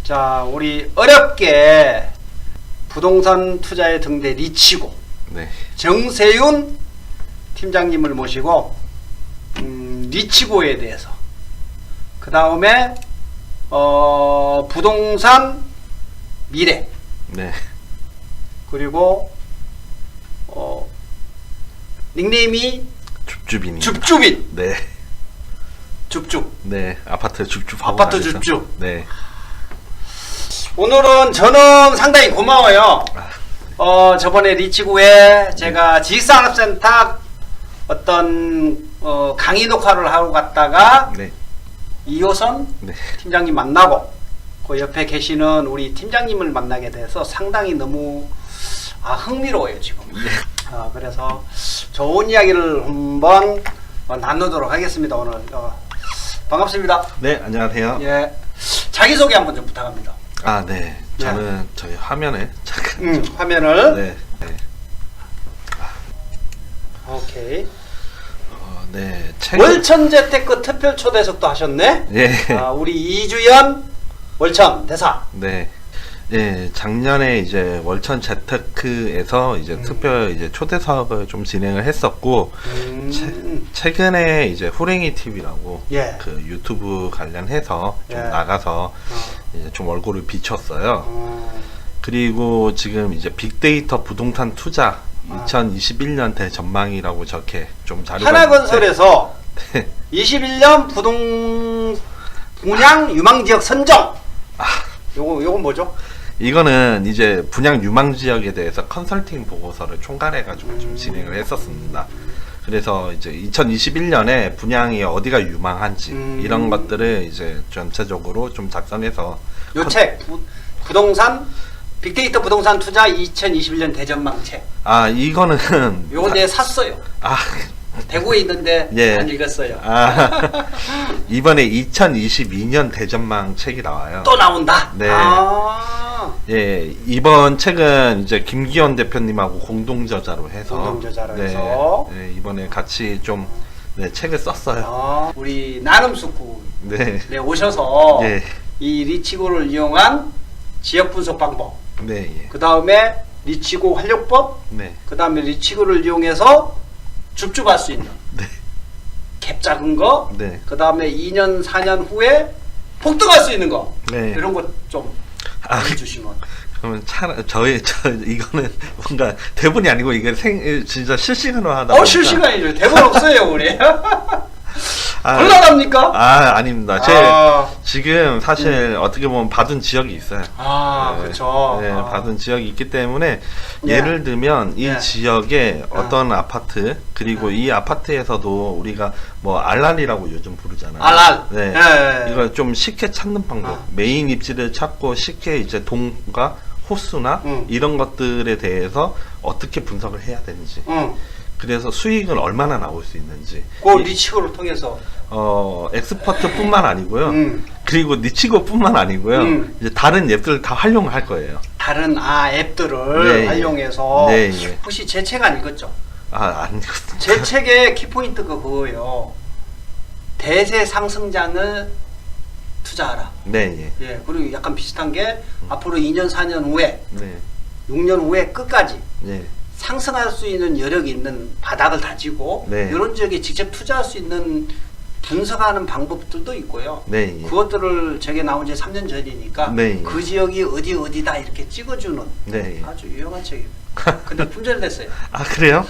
자, 우리 어렵게 부동산 투자에 등대 리치고 네. 정세윤 팀장님을 모시고 리치고에 대해서 그 다음에 부동산 미래 네. 그리고 닉네임이 줍줍이니. 줍줍인 네. 줍줍 네. 아파트 줍줍. 아파트 줍줍. 네. 오늘은 저는 상당히 고마워요. 저번에 리치구에 제가 지식산업센터 어떤 강의 녹화를 하러 갔다가 네. 이호선 네. 팀장님 만나고 그 옆에 계시는 우리 팀장님을 만나게 돼서 상당히 너무 흥미로워요 지금. 네. 그래서 좋은 이야기를 한번 나누도록 하겠습니다. 오늘 반갑습니다. 네, 안녕하세요. 예, 자기소개 한번 좀 부탁합니다. 네. 저는 저희 화면에 잠깐 화면을. 네. 네. 오케이. 네. 월천재테크 특별 초대석도 하셨네. 예. 우리 이주연 월천 대사. 네. 예, 작년에 이제 월천 재테크에서 이제 특별 이제 초대석을 좀 진행을 했었고, 최근에 이제 호랭이 TV라고 예. 그 유튜브 관련해서 좀 예. 나가서 이제 좀 얼굴을 비췄어요. 그리고 지금 이제 빅데이터 부동산 투자 2021년 대전망이라고 저렇게 좀 자료가 하나건설에서 네. 21년 분양 유망지역 선정. 요건 뭐죠? 이거는 이제 분양 유망 지역에 대해서 컨설팅 보고서를 총괄해가지고 좀 진행을 했었습니다. 그래서 이제 2021년에 분양이 어디가 유망한지 이런 것들을 이제 전체적으로 좀 작성해서 요 책 부동산 빅데이터 부동산 투자 2021년 대전망 책. 이거는 요건 내가 샀어요. 대구에 있는데 예. 안 읽었어요. 이번에 2022년 대전망 책이 나와요. 또 나온다. 네. 예, 이번 책은 이제 김기현 대표님하고 공동 저자로 해서 네, 이번에 같이 좀 책을 썼어요. 우리 나눔숙구 네. 오셔서 예. 이 리치고를 이용한 지역 분석 방법. 네. 예. 그 다음에 리치고 활용법. 네. 그 다음에 리치고를 이용해서 줍줍할 수 있는. 네. 갭 작은 거. 네. 그 다음에 2년 4년 후에 폭등할 수 있는 거. 네. 이런 거 좀 알려주시면. 그러면 이거는 뭔가 대본이 아니고 이게 진짜 실시간으로 하다 보니까. 실시간이죠. 대본 없어요 우리. 곤란합니까? 아닙니다. 지금 사실 어떻게 보면 받은 지역이 있어요. 그렇죠. 네, 받은 지역이 있기 때문에 예를 들면 이 지역에 어떤 아파트 그리고 이 아파트에서도 우리가 뭐 알랄이라고 요즘 부르잖아요. 알랄. 네. 이걸 좀 쉽게 찾는 방법. 메인 입지를 찾고 쉽게 이제 동과 호수나 이런 것들에 대해서 어떻게 분석을 해야 되는지. 그래서 수익은 얼마나 나올 수 있는지. 그 리치고를 통해서. 엑스퍼트뿐만 아니고요. 그리고 리치고뿐만 아니고요. 이제 다른 앱들을 다 활용을 할 거예요. 다른 앱들을 활용해서. 네. 혹시 제 책 안 읽었죠? 안 읽었습니다. 제 책의 키포인트가 그거예요. 대세 상승장을 투자하라. 네. 예. 그리고 약간 비슷한 게 앞으로 2년 4년 후에 6년 후에 끝까지 상승할 수 있는 여력이 있는 바닥을 다지고 이런 지역에 직접 투자할 수 있는 분석하는 방법들도 있고요. 그것들을 제게 나온 지 3년 전이니까 그 지역이 어디다 이렇게 찍어주는 아주 유용한 책입니다. 근데 품절됐어요. 그래요?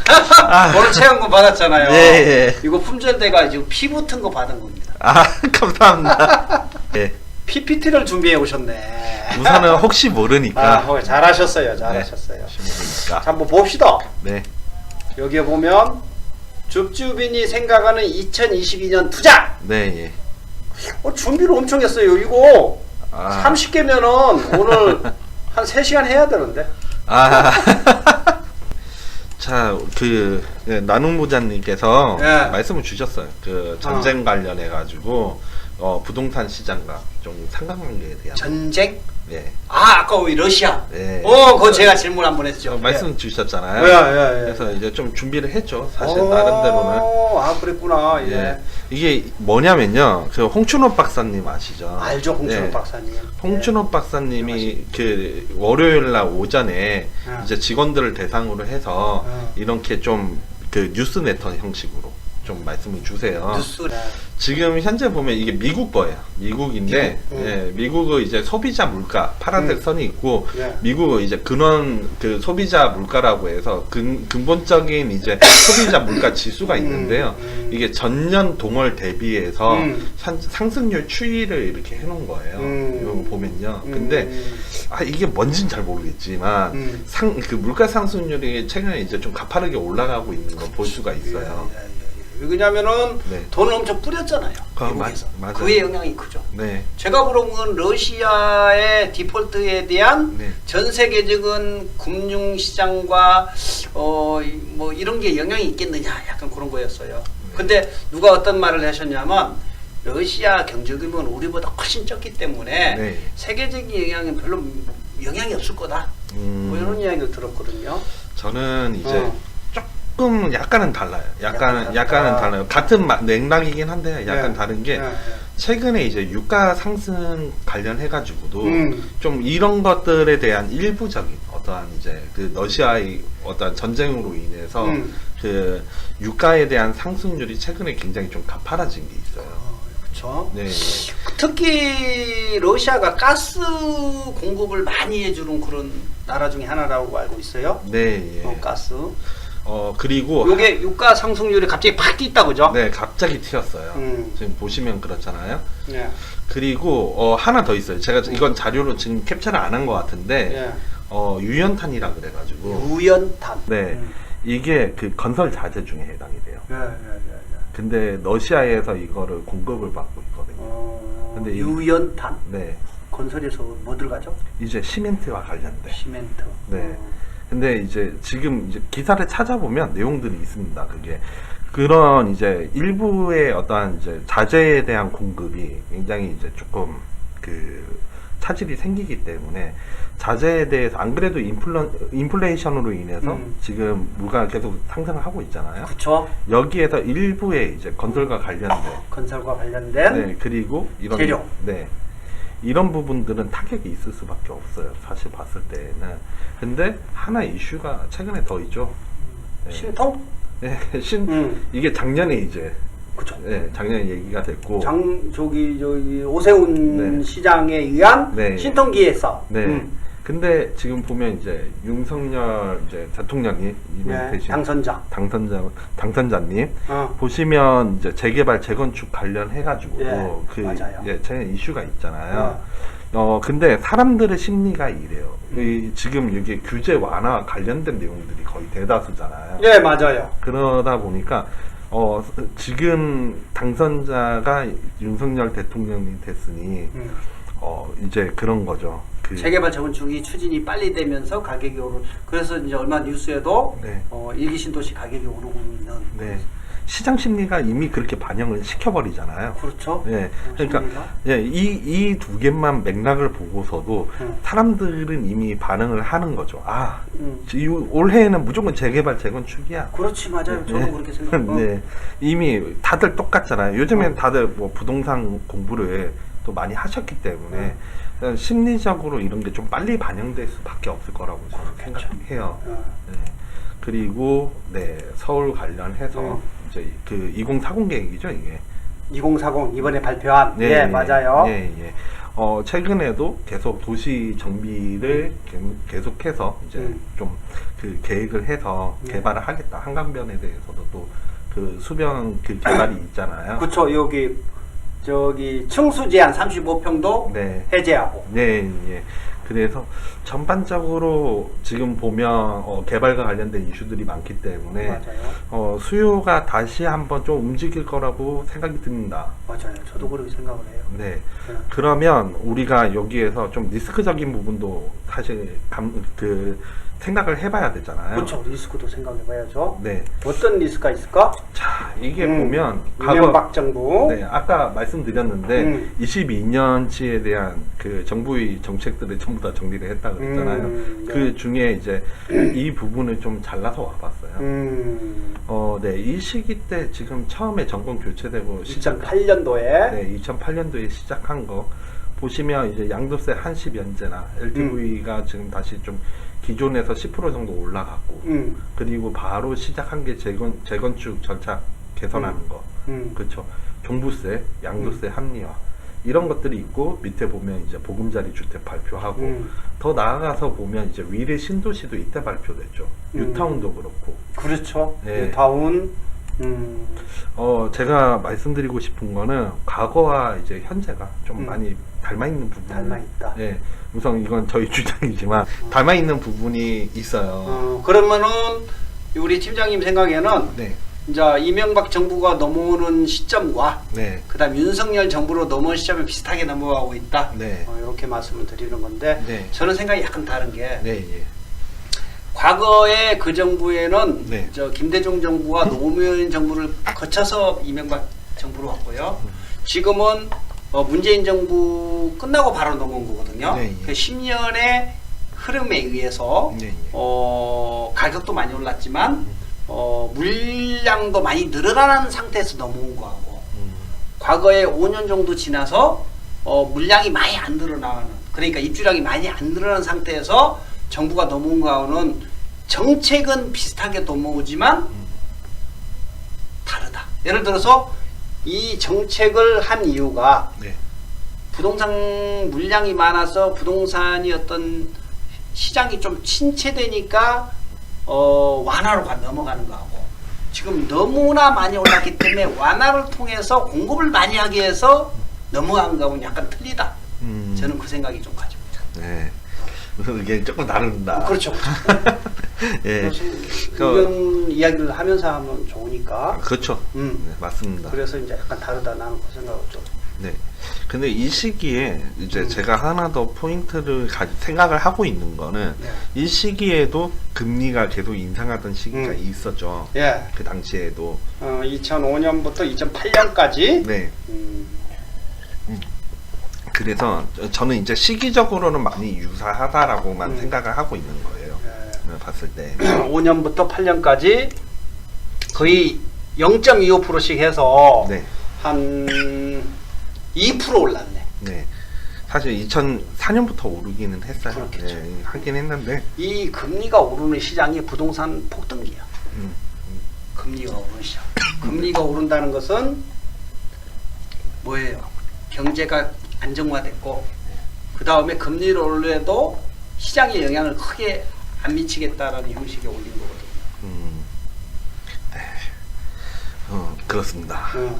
오늘 체험권 받았잖아요. 네. 이거 품절돼가 지금 피 붙은 거 받은 겁니다. 감사합니다. 네. PPT를 준비해 오셨네. 우선은 혹시 모르니까. 잘하셨어요. 자, 한번 봅시다. 네. 여기에 보면 줍줍인이 생각하는 2022년 투자. 네. 준비를 엄청 했어요. 이거 30개면은 오늘 한 3시간 해야 되는데. 자, 나눔부자님께서 말씀을 주셨어요. 그 전쟁 관련해 가지고 부동산 시장과 좀 상관관계에 대한 전쟁? 예. 아까 러시아. 예. 그거 제가 질문 한번 했죠. 말씀 주셨잖아요. 예. 그래서 이제 좀 준비를 했죠. 사실 나름대로는. 그랬구나. 예. 예. 이게 뭐냐면요. 그 홍춘호 박사님 아시죠? 알죠, 홍춘호 박사님. 홍춘호 박사님이 그 월요일 날 오전에 이제 직원들을 대상으로 해서 이렇게 좀 그 뉴스레터 형식으로 좀 말씀을 주세요. 뉴스. 지금 현재 보면 이게 미국 거예요. 미국인데, 예, 미국은 이제 소비자 물가, 파란색 선이 있고, 미국은 이제 근원, 그 소비자 물가라고 해서 근본적인 이제 소비자 물가 지수가 있는데요. 이게 전년 동월 대비해서 상승률 추이를 이렇게 해놓은 거예요. 이거 보면요. 근데, 이게 뭔지는 잘 모르겠지만, 그 물가 상승률이 최근에 이제 좀 가파르게 올라가고 있는 걸 볼 수가 있어요. 왜냐면은 돈을 엄청 뿌렸잖아요. 미국에서. 맞아요. 그의 영향이 크죠. 네. 제가 보는 건 러시아의 디폴트에 대한 전 세계적인 금융시장과 뭐 이런 게 영향이 있겠느냐 약간 그런 거였어요. 근데 누가 어떤 말을 하셨냐면 러시아 경제규모는 우리보다 훨씬 적기 때문에 세계적인 영향은 별로 영향이 없을 거다. 뭐 이런 이야기를 들었거든요. 저는 이제 조금 약간은 달라요. 약간은 달라요. 같은 맥락이긴 한데 약간 다른 게 최근에 이제 유가 상승 관련해 가지고도 좀 이런 것들에 대한 일부적인 어떠한 이제 그 러시아의 어떤 전쟁으로 인해서 그 유가에 대한 상승률이 최근에 굉장히 좀 가파라진 게 있어요. 그렇죠. 네. 특히 러시아가 가스 공급을 많이 해주는 그런 나라 중에 하나라고 알고 있어요. 네. 가스. 그리고 요게 유가 상승률이 갑자기 팍 뛰었다 그죠? 네, 갑자기 튀었어요. 지금 보시면 그렇잖아요. 네. 그리고 하나 더 있어요. 제가 이건 자료로 지금 캡처를 안 한 것 같은데 유연탄이라 그래가지고 유연탄. 네, 이게 그 건설 자재 중에 해당이 돼요. 근데 러시아에서 이거를 공급을 받고 있거든요. 근데 유연탄. 네. 건설에서 뭐 들어가죠? 이제 시멘트와 관련된. 시멘트. 네. 근데 이제 지금 이제 기사를 찾아보면 내용들이 있습니다. 그게 그런 이제 일부의 어떠한 이제 자재에 대한 공급이 굉장히 이제 조금 그 차질이 생기기 때문에 자재에 대해서 안 그래도 인플레이션으로 인해서 지금 물가가 계속 상승을 하고 있잖아요. 그렇죠. 여기에서 일부의 이제 건설과 관련된 네, 그리고 이런 재료. 네. 이런 부분들은 타격이 있을 수밖에 없어요. 사실 봤을 때는. 근데 하나 이슈가 최근에 더 있죠. 네. 신통? 네, 이게 작년에 이제. 그쵸. 네, 작년에 얘기가 됐고. 저기 오세훈 시장에 의한 신통기에서. 네. 근데 지금 보면 이제 윤석열 이제 대통령이 대신 당선자님 보시면 이제 재개발 재건축 관련해 가지고 최근 이슈가 있잖아요. 근데 사람들의 심리가 이래요. 지금 이게 규제 완화 관련된 내용들이 거의 대다수잖아요. 예, 맞아요. 그러다 보니까 지금 당선자가 윤석열 대통령이 됐으니 이제 그런 거죠. 재개발 재건축이 추진이 빨리 되면서 가격이 그래서 이제 얼마 뉴스에도 일기 신도시 가격이 오르고 있는. 네. 시장 심리가 이미 그렇게 반영을 시켜버리잖아요. 그렇죠. 네. 그러니까 이 두 개만 맥락을 보고서도 사람들은 이미 반응을 하는 거죠. 올해에는 무조건 재개발 재건축이야. 그렇지, 맞아요. 저도 그렇게 생각해요. 네. 이미 다들 똑같잖아요. 요즘엔 다들 뭐 부동산 공부를 또 많이 하셨기 때문에 심리적으로 이런 게 좀 빨리 반영될 수밖에 없을 거라고 저는 생각해요. 네. 그리고 서울 관련해서 이제 그 2040 계획이죠, 이게. 2040 이번에 발표한. 맞아요. 최근에도 계속 도시 정비를 계속해서 이제 좀 그 계획을 해서 개발을 하겠다. 한강변에 대해서도 또 그 수변 그 개발이 있잖아요. 그렇죠. 저기 층수 제한 35평도 해제하고. 그래서 전반적으로 지금 보면 개발과 관련된 이슈들이 많기 때문에 수요가 다시 한번 좀 움직일 거라고 생각이 듭니다. 맞아요. 저도 그렇게 생각을 해요. 네. 그러면 우리가 여기에서 좀 리스크적인 부분도 사실 생각을 해봐야 되잖아요. 그렇죠. 리스크도 생각해봐야죠. 네. 어떤 리스크가 있을까? 자, 이게 보면 이명박 정부. 네, 아까 말씀드렸는데 22년치에 대한 그 정부의 정책들을 전부 다 정리를 했다 그랬잖아요. 네. 그 중에 이제 이 부분을 좀 잘라서 와봤어요. 네, 이 시기 때 지금 처음에 정권 교체되고 2008년도에 네, 2008년도에 시작한 거 보시면 이제 양도세 한시 면제나 LTV가 지금 다시 좀 기존에서 10% 정도 올라갔고 그리고 바로 시작한 게 재건축 절차 개선하는 거 그렇죠. 종부세, 양도세 합리화 이런 것들이 있고 밑에 보면 이제 보금자리 주택 발표하고 더 나아가서 보면 이제 위례 신도시도 이때 발표됐죠. 뉴타운도 그렇고 그렇죠. 네. 뉴타운 제가 말씀드리고 싶은 거는 과거와 이제 현재가 좀 많이 닮아 있는 부분. 닮아 있다. 네. 우선 이건 저희 주장이지만 닮아 있는 부분이 있어요. 그러면은 우리 팀장님 생각에는 네. 이제 이명박 정부가 넘어오는 시점과 네. 그다음 윤석열 정부로 넘어온 시점이 비슷하게 넘어가고 있다. 네. 이렇게 말씀을 드리는 건데 네. 저는 생각이 약간 다른 게 네. 예. 과거에 그 정부에는 네. 김대중 정부와 노무현 정부를 거쳐서 이명박 정부로 왔고요. 지금은 문재인 정부 끝나고 바로 넘어온 거거든요. 네, 예. 그 10년의 흐름에 의해서 네, 예. 가격도 많이 올랐지만 물량도 많이 늘어나는 상태에서 넘어온 거하고 과거에 5년 정도 지나서 물량이 많이 안 늘어나는, 그러니까 입주량이 많이 안 늘어나는 상태에서 정부가 넘어온 거하고는 정책은 비슷하게 넘어오지만 다르다. 예를 들어서 이 정책을 한 이유가 네. 부동산 물량이 많아서 부동산이 어떤 시장이 좀 침체되니까 완화로 넘어가는 거하고, 지금 너무나 많이 올랐기 때문에 완화를 통해서 공급을 많이 하기 위해서 넘어간 거하고는 약간 틀리다. 저는 그 생각이 좀 가지고 있어요. 네. 이게 조금 다른다. 그렇죠. 예. 의견 이야기를 하면서 하면 좋으니까. 그렇죠. 네, 맞습니다. 그래서 이제 약간 다르다, 나는 그 생각을 좀. 네. 근데 이 시기에 이제 제가 하나 더 포인트를 생각을 하고 있는 거는 네. 이 시기에도 금리가 계속 인상하던 시기가 있었죠. 예. 그 당시에도. 2005년부터 2008년까지. 네. 그래서 저는 이제 시기적으로는 많이 유사하다라고만 생각을 하고 있는 거예요. 네. 봤을 때. 5년부터 8년까지 거의 0.25%씩 해서 네. 한 2% 올랐네. 네. 사실 2004년부터 오르기는 했어요. 그렇겠죠. 네, 하긴 했는데. 이 금리가 오르는 시장이 부동산 폭등기야. 금리가 오르는 시장. 금리가 오른다는 것은 뭐예요? 경제가 안정화됐고 그 다음에 금리를 올려도 시장에 영향을 크게 안 미치겠다라는 형식에 올린 거거든요. 네. 그렇습니다. 네.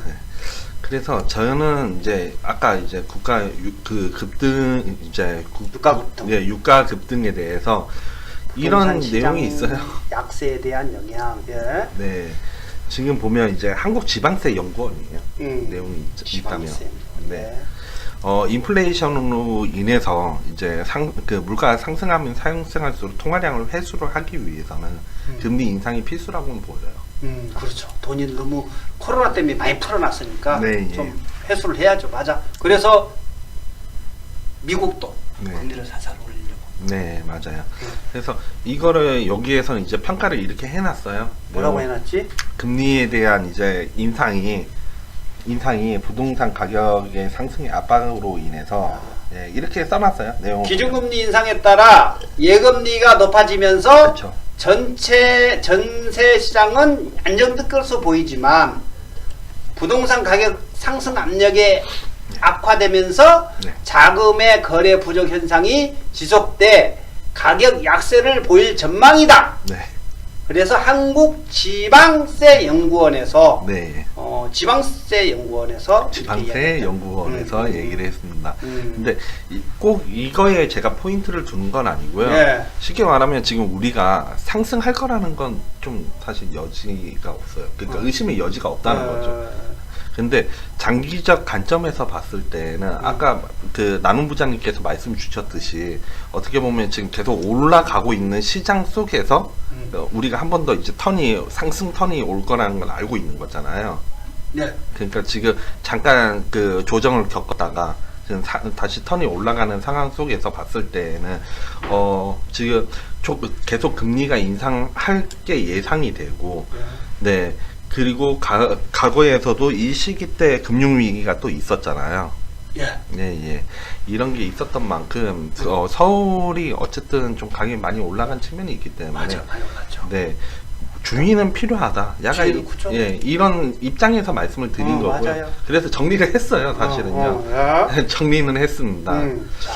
그래서 저는 이제 아까 이제 그 급등 이제 유가 급등. 예, 유가 급등에 대해서 이런 내용이 있어요. 약세에 대한 영향. 예. 네. 지금 보면 이제 한국지방세연구원이에요. 내용이 있다면. 네. 인플레이션으로 인해서 이제 물가가 상승하면 상승할수록 통화량을 회수를 하기 위해서는 금리 인상이 필수라고는 보여요. 그렇죠. 돈이 너무 코로나 때문에 많이 풀어놨으니까 네, 좀 예. 회수를 해야죠. 맞아. 그래서 미국도 네. 금리를 살살 올리려고. 네, 맞아요. 그래서 이거를 여기에서는 이제 평가를 이렇게 해놨어요. 뭐라고 해놨지? 금리에 대한 이제 인상이 부동산 가격의 상승의 압박으로 인해서 예, 이렇게 써놨어요. 내용. 기준금리 인상에 따라 예금리가 높아지면서 그렇죠. 전세 시장은 안정될 것으로 보이지만 부동산 가격 상승 압력에 악화되면서 네. 자금의 거래 부족 현상이 지속돼 가격 약세를 보일 전망이다. 네. 그래서 한국지방세연구원에서 네. 지방세연구원에서 지방세연구원에서 얘기를 했습니다. 근데 꼭 이거에 제가 포인트를 두는 건 아니고요. 네. 쉽게 말하면 지금 우리가 상승할 거라는 건 좀 사실 여지가 없어요. 그러니까 의심의 여지가 없다는 거죠. 근데 장기적 관점에서 봤을 때는 아까 그 나눔 부장님께서 말씀 주셨듯이 어떻게 보면 지금 계속 올라가고 있는 시장 속에서 우리가 한 번 더 이제 상승 턴이 올 거라는 걸 알고 있는 거잖아요. 네. 그러니까 지금 잠깐 그 조정을 겪었다가 지금 다시 턴이 올라가는 상황 속에서 봤을 때는 지금 계속 금리가 인상할 게 예상이 되고, 네. 그리고 과거에서도 이 시기 때 금융위기가 또 있었잖아요. 예. 예. 이런 게 있었던 만큼, 서울이 어쨌든 좀 가격이 많이 올라간 측면이 있기 때문에. 맞아, 많이 올랐죠. 네. 주의는 필요하다. 약간, 예, 이런 입장에서 말씀을 드린 거고요. 맞아요. 그래서 정리를 했어요, 사실은요. 야. 정리는 했습니다. 자,